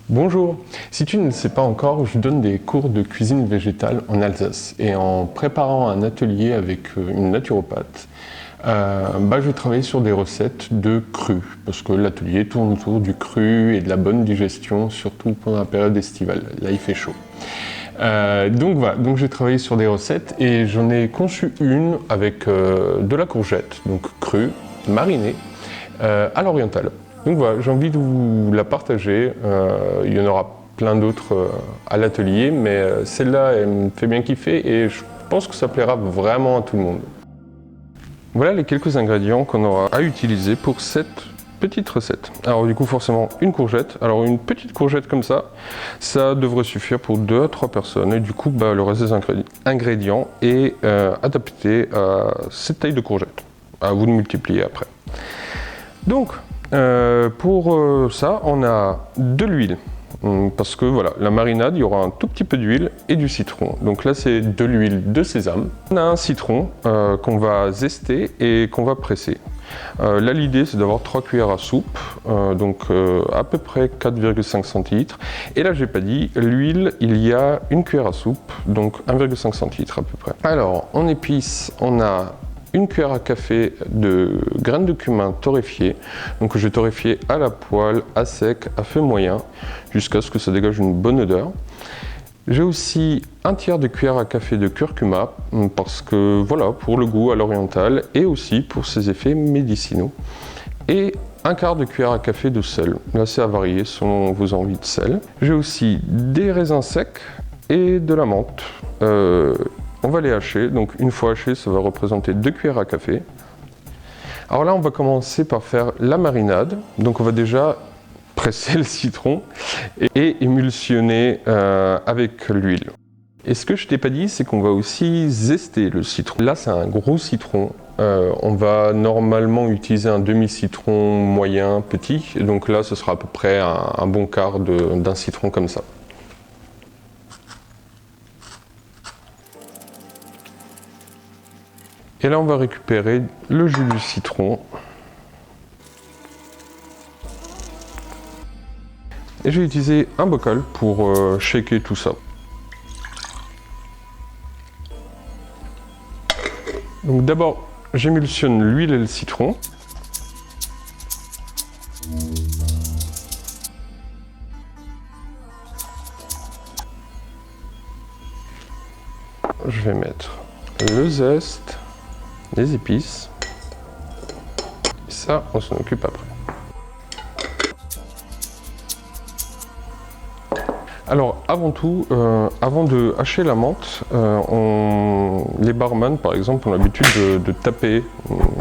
Bonjour, si tu ne le sais pas encore, je donne des cours de cuisine végétale en Alsace et en préparant un atelier avec une naturopathe, je vais travailler sur des recettes de cru parce que l'atelier tourne autour du cru et de la bonne digestion, surtout pendant la période estivale, là il fait chaud. Donc j'ai travaillé sur des recettes et j'en ai conçu une avec de la courgette, donc crue, marinée, à l'orientale. Donc voilà, j'ai envie de vous la partager. Il y en aura plein d'autres à l'atelier, mais celle-là, elle me fait bien kiffer et je pense que ça plaira vraiment à tout le monde. Voilà les quelques ingrédients qu'on aura à utiliser pour cette petite recette. Alors du coup forcément une courgette. Alors une petite courgette comme ça devrait suffire pour 2 à 3 personnes. Et du coup le reste des ingrédients est adapté à cette taille de courgette. À vous de multiplier après. Donc pour ça, on a de l'huile, parce que voilà, la marinade, il y aura un tout petit peu d'huile et du citron. Donc là, c'est de l'huile de sésame. On a un citron qu'on va zester et qu'on va presser. Là, l'idée, c'est d'avoir 3 cuillères à soupe, à peu près 4,5 centilitres. Et là, j'ai pas dit, l'huile, il y a 1 cuillère à soupe, donc 1,5 centilitres à peu près. Alors, en épices, on a 1 cuillère à café de graines de cumin torréfiées, donc je vais torréfier à la poêle, à sec, à feu moyen, jusqu'à ce que ça dégage une bonne odeur. J'ai aussi 1/3 de cuillère à café de curcuma, parce que voilà, pour le goût à l'oriental, et aussi pour ses effets médicinaux. Et 1/4 de cuillère à café de sel, là c'est à varier selon vos envies de sel. J'ai aussi des raisins secs et de la menthe. On va les hacher, donc une fois haché, ça va représenter 2 cuillères à café. Alors là, on va commencer par faire la marinade. Donc on va déjà presser le citron et émulsionner avec l'huile. Et ce que je t'ai pas dit, c'est qu'on va aussi zester le citron. Là, c'est un gros citron. On va normalement utiliser un demi-citron moyen, petit. Et donc là, ce sera à peu près un bon quart d'un citron comme ça. Et là, on va récupérer le jus du citron. Et je vais utiliser un bocal pour shaker tout ça. Donc d'abord, j'émulsionne l'huile et le citron. Je vais mettre le zeste, les épices, et ça on s'en occupe après. Alors avant tout, avant de hacher la menthe, les barman par exemple ont l'habitude de taper,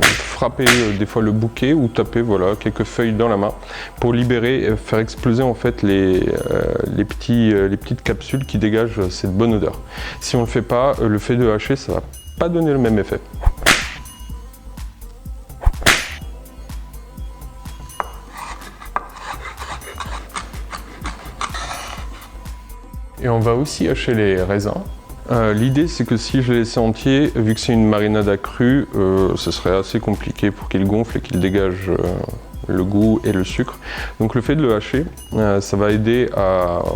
frapper des fois le bouquet ou taper voilà, quelques feuilles dans la main pour libérer et faire exploser en fait les petites capsules qui dégagent cette bonne odeur. Si on ne le fait pas, le fait de hacher ça va pas donner le même effet. Et on va aussi hacher les raisins. L'idée c'est que si je les laissais entiers, vu que c'est une marinade à cru, ce serait assez compliqué pour qu'il gonfle et qu'il dégage le goût et le sucre. Donc le fait de le hacher, ça va aider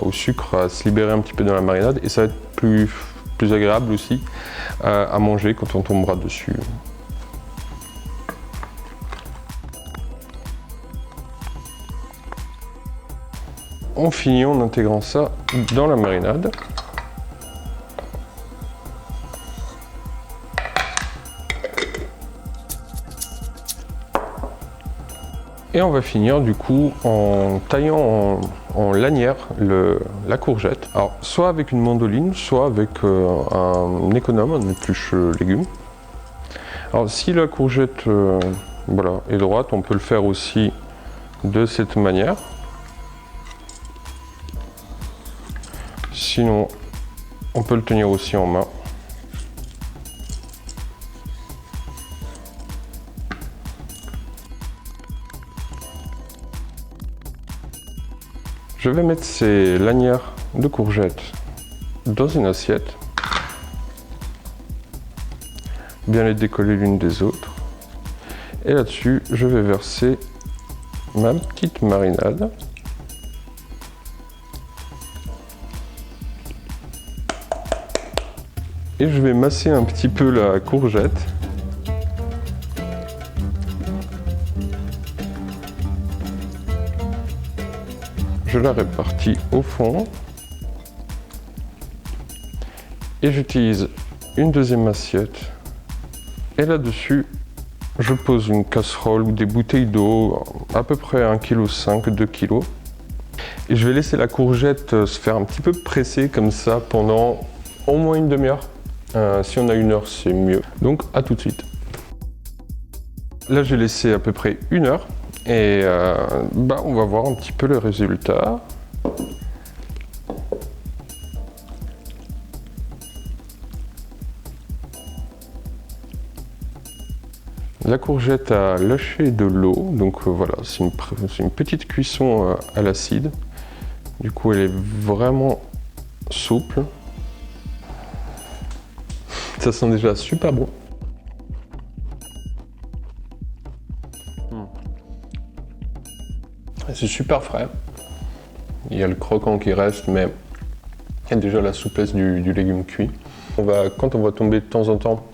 au sucre à se libérer un petit peu dans la marinade et ça va être plus agréable aussi à manger quand on tombera dessus. On finit en intégrant ça dans la marinade. Et on va finir du coup en taillant en lanière la courgette. Alors soit avec une mandoline, soit avec un économe, un épluche légumes. Alors si la courgette voilà, est droite, on peut le faire aussi de cette manière. Sinon, on peut le tenir aussi en main. Je vais mettre ces lanières de courgettes dans une assiette, bien les décoller l'une des autres. Et là-dessus, je vais verser ma petite marinade. Et je vais masser un petit peu la courgette. Je la répartis au fond. Et j'utilise une deuxième assiette. Et là-dessus, je pose une casserole ou des bouteilles d'eau, à peu près 1,5 kg, 2 kg. Et je vais laisser la courgette se faire un petit peu presser comme ça pendant au moins une demi-heure. Si on a 1 heure, c'est mieux. Donc à tout de suite. Là, j'ai laissé à peu près 1 heure. Et on va voir un petit peu le résultat. La courgette a lâché de l'eau, donc voilà, c'est une petite cuisson à l'acide. Du coup, elle est vraiment souple. Ça sent déjà super bon. C'est super frais. Il y a le croquant qui reste, mais il y a déjà la souplesse du légume cuit. Quand on va tomber de temps en temps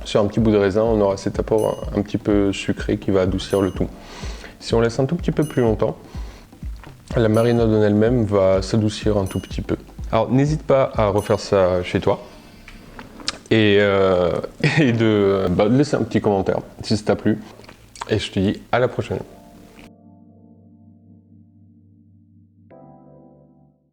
sur un petit bout de raisin, on aura cet apport un petit peu sucré qui va adoucir le tout. Si on laisse un tout petit peu plus longtemps, la marinade en elle-même va s'adoucir un tout petit peu. Alors n'hésite pas à refaire ça chez toi et de laisser un petit commentaire si ça t'a plu. Et je te dis à la prochaine.